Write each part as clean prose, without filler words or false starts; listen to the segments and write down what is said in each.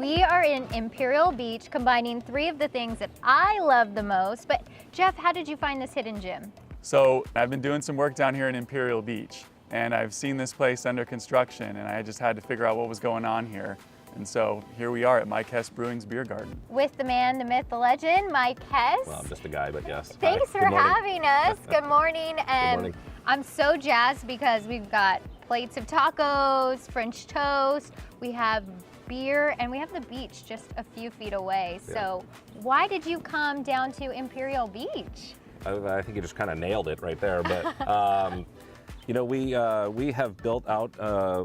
We are in Imperial Beach, combining three of the things that I love the most. But Jeff, how did you find this hidden gem? So I've been doing some work down here in Imperial Beach, and I've seen this place under construction, and I just had to figure out what was going on here. And so here we are at Mike Hess Brewing's Beer Garden. With the man, the myth, the legend, Mike Hess. Well, I'm just a guy, but yes. Thanks for having us. Good morning. Good morning. I'm so jazzed because we've got plates of tacos, French toast, we have beer, and we have the beach just a few feet away. Yeah. So why did you come down to Imperial Beach? I think you just kind of nailed it right there. But you know, we have built out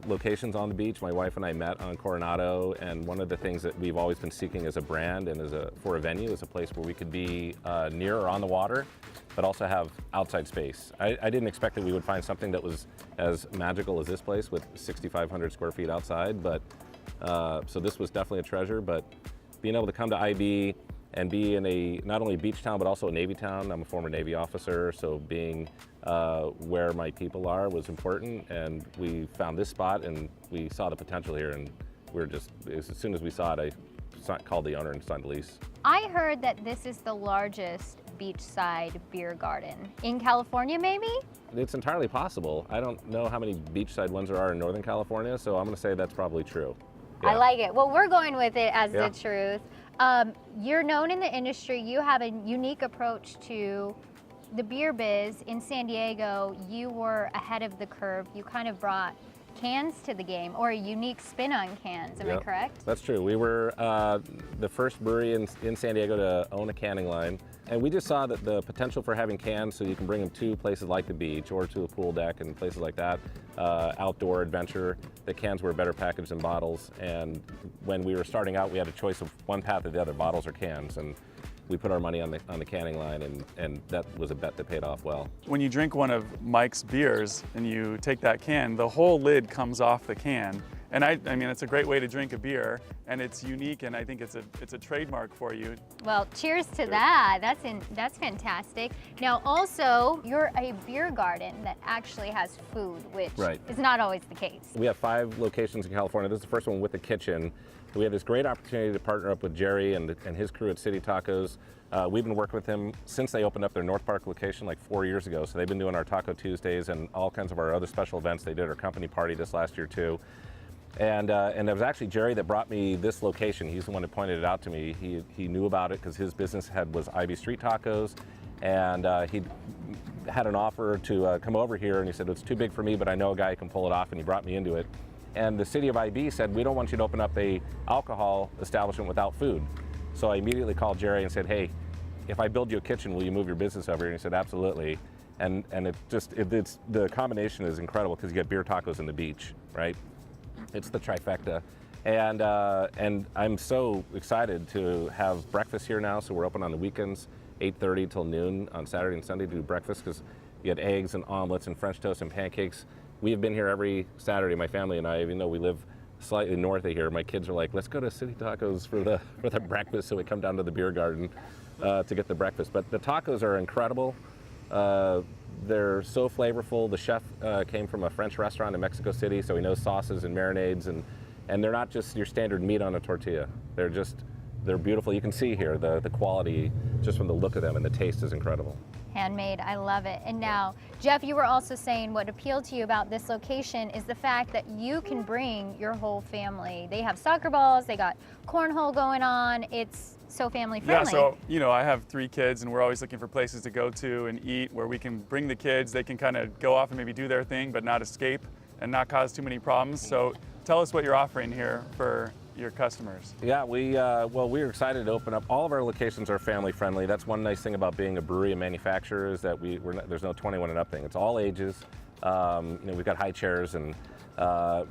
locations on the beach. My wife and I met on Coronado, and one of the things that we've always been seeking as a brand and for a venue is a place where we could be near or on the water, but also have outside space. I didn't expect that we would find something that was as magical as this place with 6,500 square feet outside, but so this was definitely a treasure. But being able to come to IB and be in a not only a beach town but also a Navy town. I'm a former Navy officer, so being where my people are was important, and we found this spot and we saw the potential here, and we were just, as soon as we saw it, I called the owner and signed a lease. I heard that this is the largest beachside beer garden in California, maybe? It's entirely possible. I don't know how many beachside ones there are in Northern California, so I'm going to say that's probably true. Yeah. I like it. Well, we're going with it as Yeah. the truth. You're known in the industry. You have a unique approach to the beer biz. In San Diego, you were ahead of the curve. You kind of brought cans to the game, or a unique spin on cans. Am I Yep. correct? That's true. We were the first brewery in San Diego to own a canning line, and we just saw that the potential for having cans so you can bring them to places like the beach or to a pool deck and places like that, outdoor adventure, the cans were better packaged than bottles. And when we were starting out, we had a choice of one path or the other, bottles or cans, and we put our money on the canning line, and that was a bet that paid off well. When you drink one of Mike's beers and you take that can, the whole lid comes off the can. And I mean, it's a great way to drink a beer, and it's unique, and I think it's a trademark for you. Well, cheers to that. That's fantastic. Now, also, you're a beer garden that actually has food, which Right. is not always the case. We have 5 locations in California. This is the first one with a kitchen. We had this great opportunity to partner up with Jerry and his crew at City Tacos. We've been working with them since they opened up their North Park location like 4 years ago. So they've been doing our Taco Tuesdays and all kinds of our other special events. They did our company party this last year too. And it was actually Jerry that brought me this location. He's the one that pointed it out to me. He knew about it because his business was Ivy Street Tacos, and he had an offer to come over here, and he said, it's too big for me, but I know a guy who can pull it off, and he brought me into it. And the city of IB said, we don't want you to open up a alcohol establishment without food. So I immediately called Jerry and said, hey, if I build you a kitchen, will you move your business over here? And he said, absolutely. And it's the combination is incredible because you get beer, tacos, and the beach, right? It's the trifecta. And I'm so excited to have breakfast here now. So we're open on the weekends, 8:30 till noon on Saturday and Sunday to do breakfast, because you get eggs and omelets and French toast and pancakes. We have been here every Saturday, my family and I, even though we live slightly north of here. My kids are like, let's go to City Tacos for the breakfast, so we come down to the beer garden to get the breakfast. But the tacos are incredible. They're so flavorful. The chef came from a French restaurant in Mexico City, so he knows sauces and marinades, and they're not just your standard meat on a tortilla. They're beautiful. You can see here the quality just from the look of them, and the taste is incredible. Handmade, I love it. And now, Jeff, you were also saying what appealed to you about this location is the fact that you can bring your whole family. They have soccer balls, they got cornhole going on. It's so family friendly. Yeah, so, I have 3 kids, and we're always looking for places to go to and eat where we can bring the kids. They can kind of go off and maybe do their thing, but not escape and not cause too many problems. So tell us what you're offering here for your customers. Yeah, we're excited to open up. All of our locations are family friendly. That's one nice thing about being a brewery and manufacturer, is that there's no 21 and up thing. It's all ages. We've got high chairs, and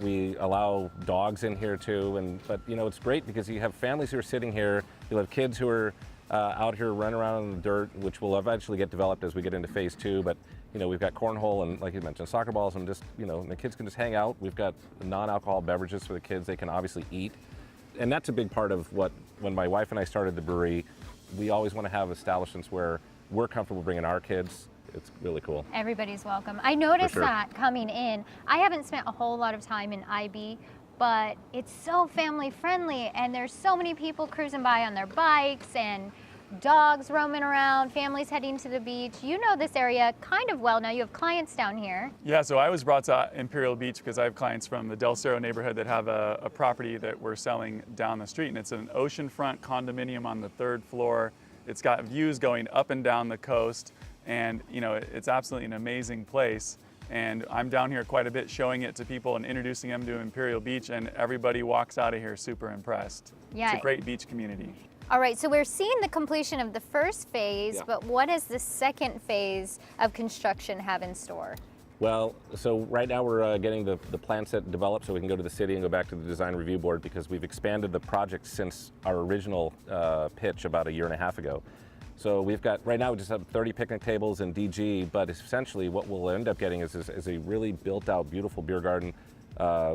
we allow dogs in here too. But it's great because you have families who are sitting here. You'll have kids who are out here running around in the dirt, which will eventually get developed as we get into phase 2. But we've got cornhole and, like you mentioned, soccer balls, and just the kids can just hang out. We've got non-alcohol beverages for the kids. They can obviously eat. And that's a big part of when my wife and I started the brewery, we always want to have establishments where we're comfortable bringing our kids. It's really cool. Everybody's welcome. I noticed sure. that coming in. I haven't spent a whole lot of time in IB, but it's so family friendly, and there's so many people cruising by on their bikes and dogs roaming around, families heading to the beach. You know this area kind of well now. You have clients down here. Yeah, so I was brought to Imperial Beach because I have clients from the Del Cerro neighborhood that have a property that we're selling down the street, and it's an oceanfront condominium on the 3rd floor. It's got views going up and down the coast, and you know, it's absolutely an amazing place. And I'm down here quite a bit showing it to people and introducing them to Imperial Beach, and everybody walks out of here super impressed. Yeah. It's a great beach community. All right, so we're seeing the completion of the first phase, Yeah. but what does the second phase of construction have in store? Well, so right now we're getting the plan set developed so we can go to the city and go back to the design review board, because we've expanded the project since our original pitch about a year and a half ago. So we've got, right now we just have 30 picnic tables and DG, but essentially what we'll end up getting is a really built out, beautiful beer garden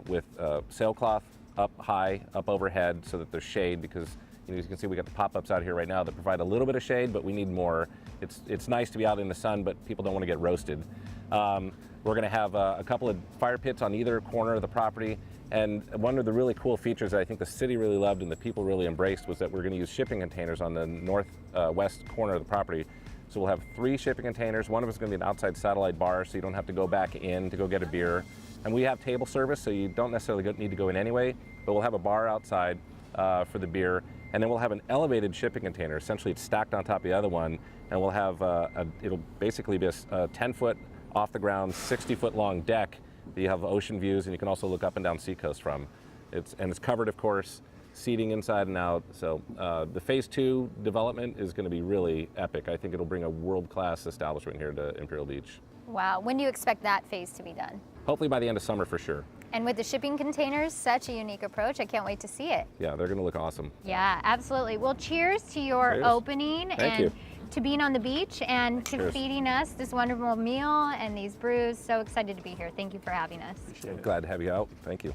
with sailcloth up high, up overhead, so that there's shade, because you know, as you can see, we got the pop-ups out here right now that provide a little bit of shade, but we need more. It's nice to be out in the sun, but people don't want to get roasted. We're going to have a couple of fire pits on either corner of the property, and one of the really cool features that I think the city really loved and the people really embraced was that we're going to use shipping containers on the northwest corner of the property. So we'll have 3 shipping containers. One of them is going to be an outside satellite bar, so you don't have to go back in to go get a beer. And we have table service, so you don't necessarily need to go in anyway, but we'll have a bar outside for the beer. And then we'll have an elevated shipping container. Essentially, it's stacked on top of the other one, and we'll have it'll basically be a 10-foot off the ground, 60-foot long deck that you have ocean views, and you can also look up and down Seacoast from. It's covered, of course, seating inside and out. So the phase 2 development is going to be really epic. I think it'll bring a world-class establishment here to Imperial Beach. Wow, when do you expect that phase to be done? Hopefully by the end of summer for sure. And with the shipping containers, such a unique approach. I can't wait to see it. Yeah, they're going to look awesome. Yeah, absolutely. Well, cheers to your Cheers. opening Thank and you. to being on the beach and to Cheers. feeding us this wonderful meal and these brews. So excited to be here. Thank you for having us. Appreciate it. Glad to have you out. Thank you.